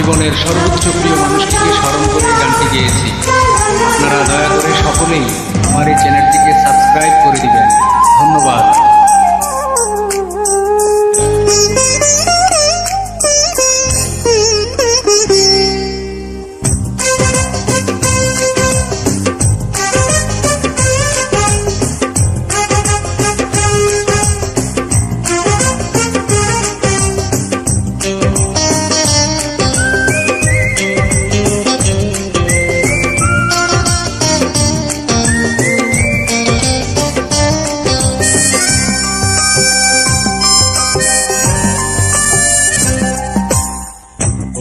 জীবনের সর্বোচ্চ প্রিয় মানুষটিকে স্মরণ করে গানটি গেয়েছি। আপনারা দয়া করে সকলেই আমার এই চ্যানেলটিকে সাবস্ক্রাইব করে দিবেন। ধন্যবাদ।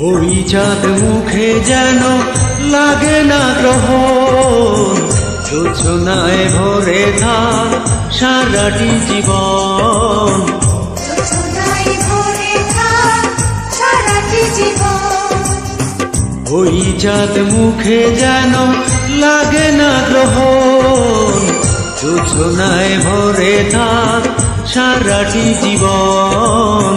ওই চাঁদ মুখে যেন লাগে না গ্রহণ, যোছনায় ভরে থাক সারাটি জীবন। ওই চাঁদ মুখে যেন লাগে না গ্রহণ, যোছনায় ভরে থাক সারাটি জীবন।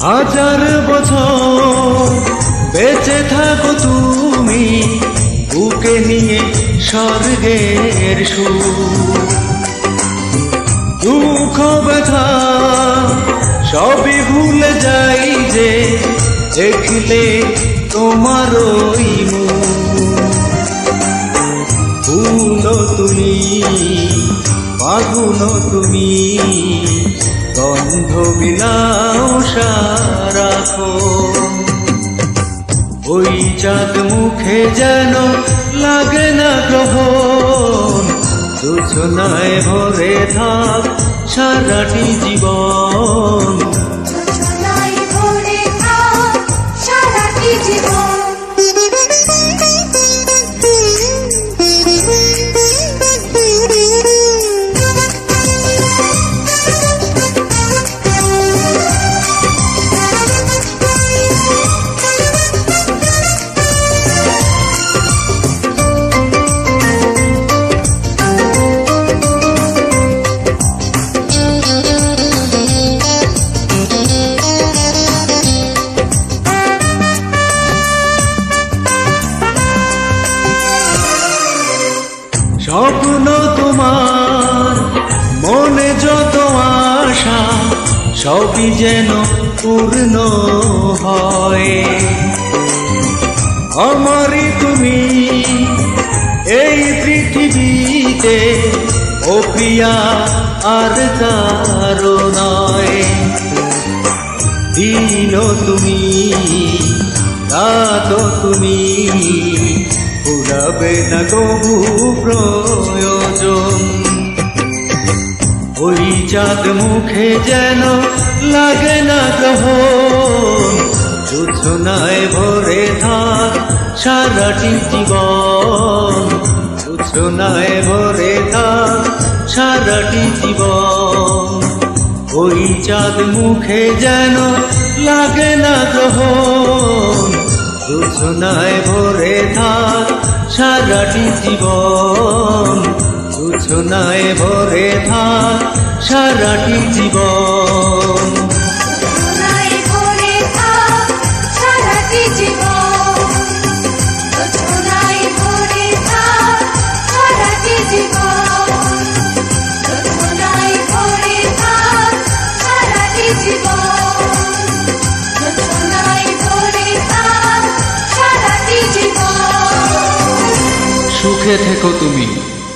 হাজার বছর বেঁচে থাকো তুমি, বুকে নিয়ে স্বর্গের সুর। দুঃখ ব্যথা সবই ভুলে যাই যে দেখলে তোমার ওই মুখ। ফুল তুমি, ফাগুন তুমি, গন্ধ বিলাও সারাক্ষণ। ওই চাঁদ মুখে যেন লাগে না গ্রহণ, যোছনায় ভরে থাক সারাটি জীবন। স্বপ্ন তোমার মনে যত আশা, সবই যেন পূর্ণ হয়। আমারই তুমি এই পৃথিবীতে, ও প্রিয়া আর কারো নয়। দিন তুমি, রাত তুমি, ফুরাবে না কবু প্রয়োজন। ওই চাঁদ মুখে যেন লাগে না গ্রহণ, যোছনায় ভরে থাক সারাটি জীবন। যোছনায় ভরে থাক সারাটি জীবন। ওই চাঁদ মুখে যেন লাগে না গ্রহণ, যোছনায় ভরে থাক সারাটি জীবন। যোছনায় ভরে থাক সারাটি জীবন। সুখে থেকো তুমি।